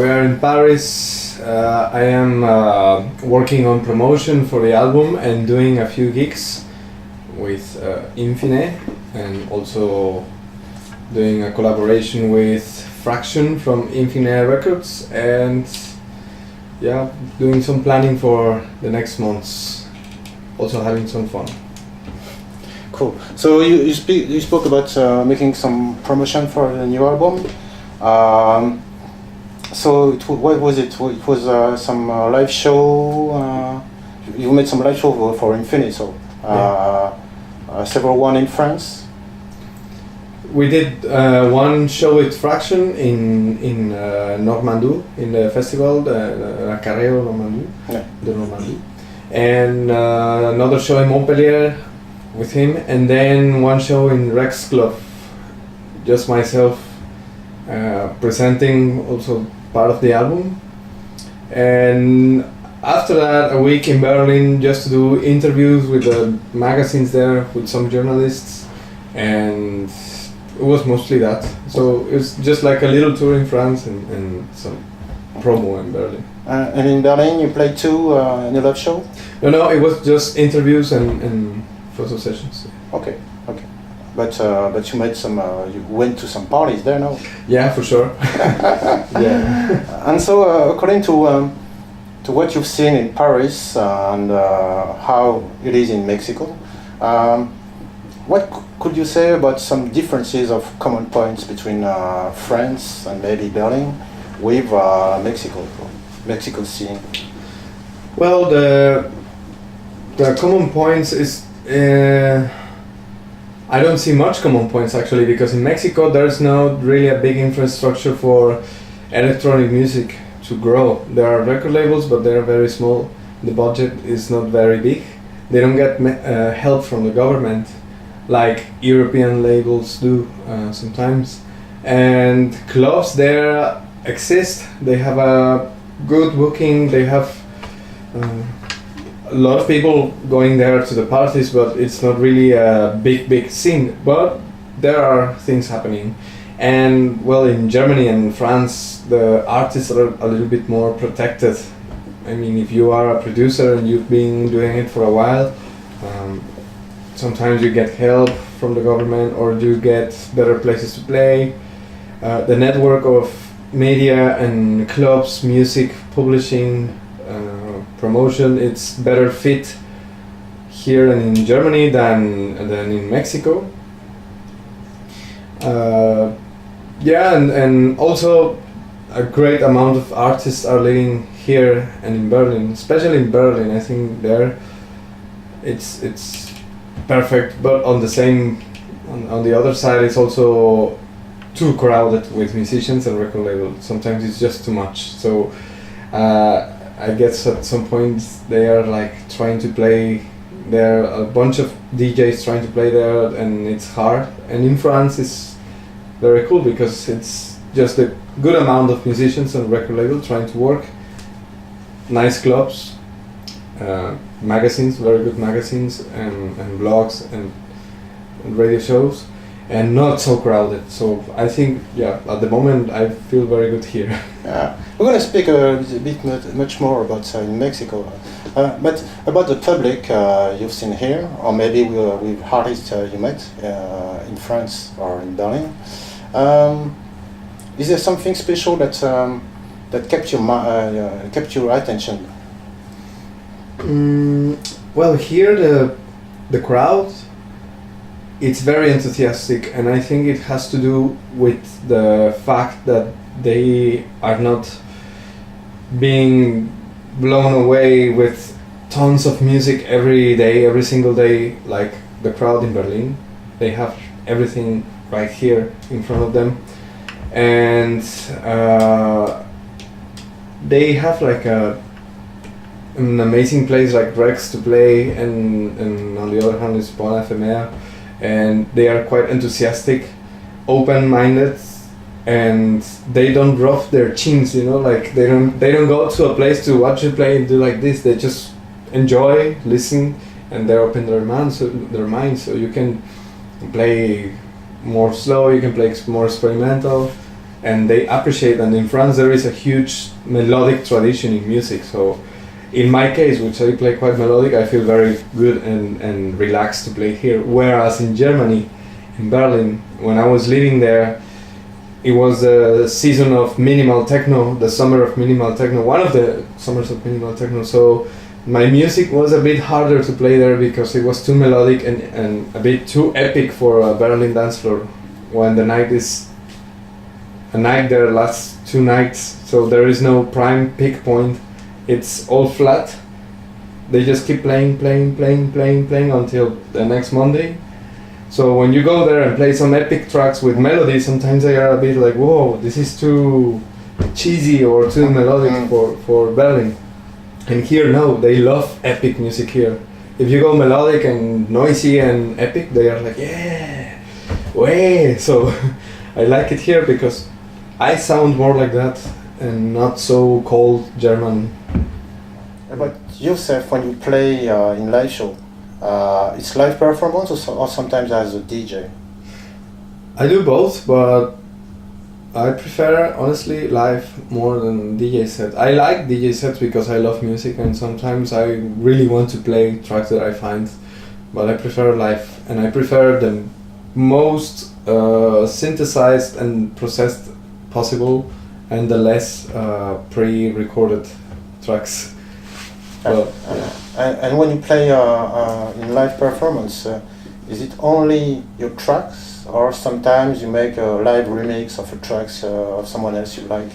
we are in Paris. I am working on promotion for the album and doing a few gigs with Infine, and also doing a collaboration with Fraction from Infine Records, and yeah, doing some planning for the next months. Also having some fun. Cool. So you spoke about making some promotion for the new album. So what was it? It was some live show. You made some live show for Infinite, so several one in France. We did one show with Fraction in Normandy, in the festival, La Carré Normandie, de Normandie, and another show in Montpellier with him, and then one show in Rex Club, just myself presenting also part of the album. And after that, a week in Berlin just to do interviews with the magazines there, with some journalists, and it was mostly that. So it's just like a little tour in France and some promo in Berlin. And in Berlin you played too in a live show? No, it was just interviews and photo sessions. Okay. But you made some. You went to some parties there, no? Yeah, for sure. Yeah. And so, according to what you've seen in Paris and how it is in Mexico, what could you say about some differences of common points between France and maybe Berlin with Mexico scene? Well, the common points is. I don't see much common points actually, because in Mexico there's not really a big infrastructure for electronic music to grow. There are record labels, but they're very small. The budget is not very big. They don't get help from the government like European labels do sometimes. And clubs there exist. They have a good booking. They have a lot of people going there to the parties, but it's not really a big scene. But there are things happening. And well, in Germany and France, the artists are a little bit more protected. I mean, if you are a producer and you've been doing it for a while, sometimes you get help from the government, or you get better places to play. The network of media and clubs, music, publishing, promotion, it's better fit here and in Germany than in Mexico. And also a great amount of artists are living here and in Berlin, especially in Berlin. I think there it's perfect, but on the other side it's also too crowded with musicians and record labels. Sometimes it's just too much. So I guess at some point they are like trying to play. There are a bunch of DJs trying to play there, and it's hard. And in France it's very cool because it's just a good amount of musicians and record labels trying to work. Nice clubs, magazines, very good magazines, and blogs and radio shows, and not so crowded. So I think, at the moment I feel very good here. We're going to speak a bit much more about in Mexico, but about the public you've seen here, or maybe with artists you met in France or in Berlin. Is there something special that kept your attention? Well, here the crowd, it's very enthusiastic, and I think it has to do with the fact that they are not being blown away with tons of music every day, every single day, like the crowd in Berlin. They have everything right here in front of them, and they have like an amazing place like Rex to play, and on the other hand is Bon Ephemer, and they are quite enthusiastic, open-minded, and they don't rough their chins, like they don't go to a place to watch you play and do like this. They just enjoy, listen, and they open their minds, so you can play more slow, you can play more experimental, and they appreciate. And in France, there is a huge melodic tradition in music. So, in my case, which I play quite melodic, I feel very good and relaxed to play here. Whereas in Germany, in Berlin, when I was living there, it was the season of minimal techno, the summer of minimal techno, one of the summers of minimal techno. So my music was a bit harder to play there because it was too melodic and a bit too epic for a Berlin dance floor. When the night is a night there lasts 2 nights, so there is no prime peak point. It's all flat. They just keep playing until the next Monday. So when you go there and play some epic tracks with melody, sometimes they are a bit like, whoa, this is too cheesy or too melodic for Berlin. And here, no, they love epic music here. If you go melodic and noisy and epic, they are like, yeah, way. So I like it here because I sound more like that and not so cold German. But yourself, when you play in live show, it's live performance or sometimes as a DJ? I do both, but I prefer honestly live more than DJ set. I like DJ sets because I love music and sometimes I really want to play tracks that I find, but I prefer live, and I prefer the most synthesized and processed possible and the less pre-recorded tracks. Well, and when you play in live performance, is it only your tracks, or sometimes you make a live remix of a tracks of someone else you like?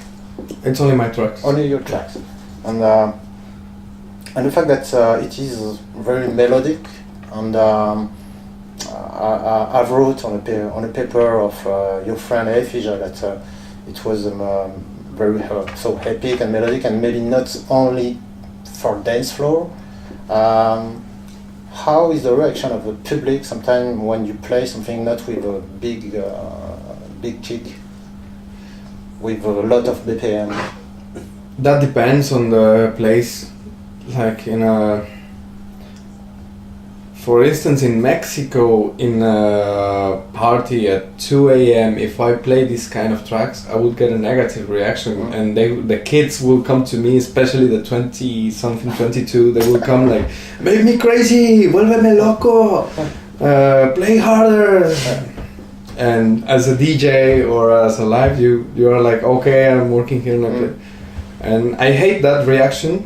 It's only my tracks. Only your tracks, and the fact that it is very melodic, and I've wrote on a paper of your friend Efija that it was very so epic and melodic, and maybe not only for dance floor. How is the reaction of the public sometimes when you play something not with a big kick, with a lot of BPM? That depends on the place. Like for instance, in Mexico, in a party at 2 a.m., if I play these kind of tracks, I would get a negative reaction, and the kids will come to me, especially the 20-something, 22. They will come like, "Make me crazy, vuélveme loco, play harder." And as a DJ or as a live, you are like, "Okay, I'm working here," and I hate that reaction.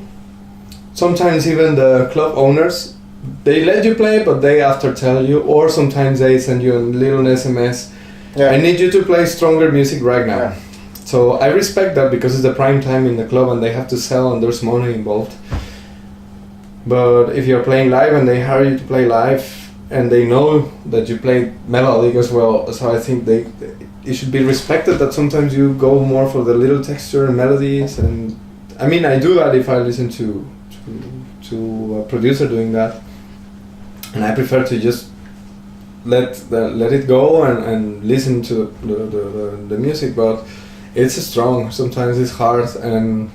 Sometimes even the club owners, they let you play, but they after tell you, or sometimes they send you a little SMS. Yeah. I need you to play stronger music right now. Yeah. So I respect that because it's the prime time in the club and they have to sell and there's money involved. But if you're playing live and they hire you to play live and they know that you play melodic as well, so I think it should be respected that sometimes you go more for the little texture and melodies. And I mean, I do that if I listen to a producer doing that. And I prefer to just let it go and listen to the music, but it's strong. Sometimes it's hard. And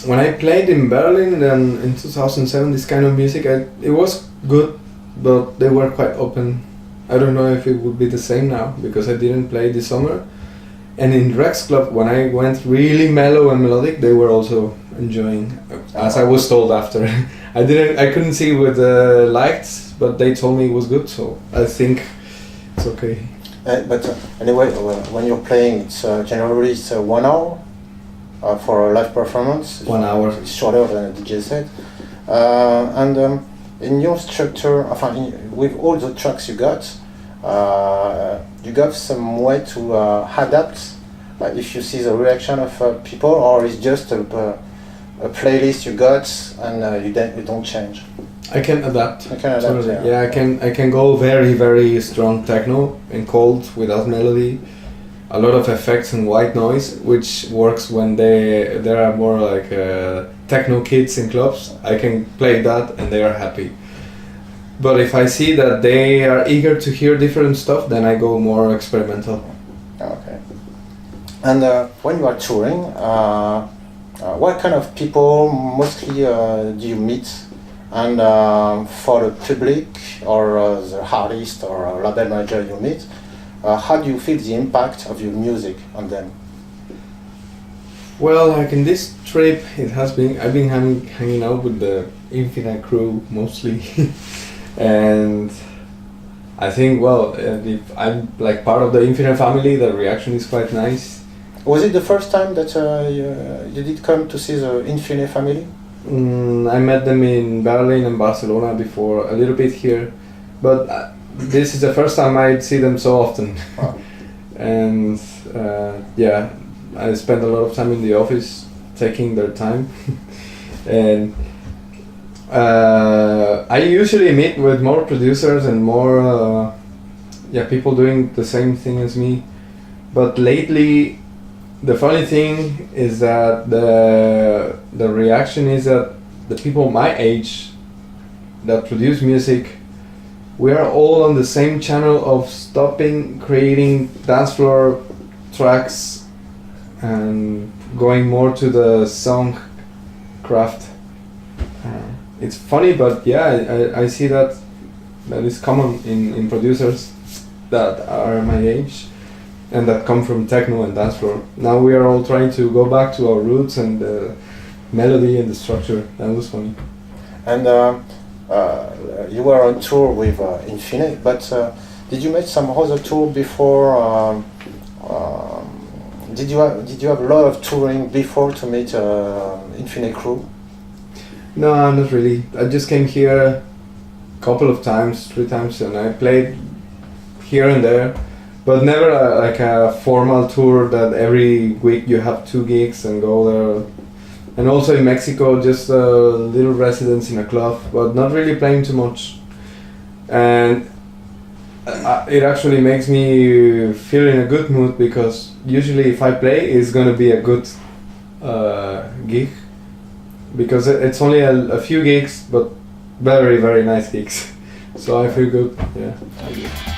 when I played in Berlin then in 2007, this kind of music, it was good, but they were quite open. I don't know if it would be the same now because I didn't play this summer. And in Rex Club, when I went really mellow and melodic, they were also enjoying, as I was told after. I couldn't see what they liked, but they told me it was good, so I think it's okay. But anyway, when you're playing, it's generally 1 hour for a live performance. 1 hour. It's shorter than a DJ set. And in your structure, with all the tracks you got some way to adapt if you see the reaction of people, or it's just a playlist you got and you don't change? I can adapt. I can adapt. Totally. Yeah, I can go very, very strong techno and cold without melody. A lot of effects and white noise, which works when there are more like techno kids in clubs. I can play that and they are happy. But if I see that they are eager to hear different stuff, then I go more experimental. Okay. And when you are touring, what kind of people mostly do you meet? And for the public or the artist or label manager you meet, how do you feel the impact of your music on them? Well, like in this trip, it has been I've been hanging out with the Infinite crew mostly, and I think if I'm like part of the Infinite family, the reaction is quite nice. Was it the first time that you did come to see the Infinite family? I met them in Berlin and Barcelona before, a little bit here, but this is the first time I see them so often. Wow. And yeah, I spend a lot of time in the office taking their time. And I usually meet with more producers and more people doing the same thing as me, but lately the funny thing is that the reaction is that the people my age that produce music, we are all on the same channel of stopping creating dance floor tracks and going more to the song craft. It's funny, but yeah, I see that is common in producers that are my age and that come from techno and dance floor. Now we are all trying to go back to our roots and the melody and the structure. That was funny. And you were on tour with Infinite, but did you make some other tour before? Did you have a lot of touring before to meet Infinite crew? No, not really. I just came here a couple of times, 3 times, and I played here and there, but never like a formal tour that every week you have 2 gigs and go there. And also in Mexico, just a little residence in a club, but not really playing too much. And it actually makes me feel in a good mood, because usually if I play, it's gonna be a good gig, because it's only a few gigs, but very, very nice gigs. So I feel good, yeah.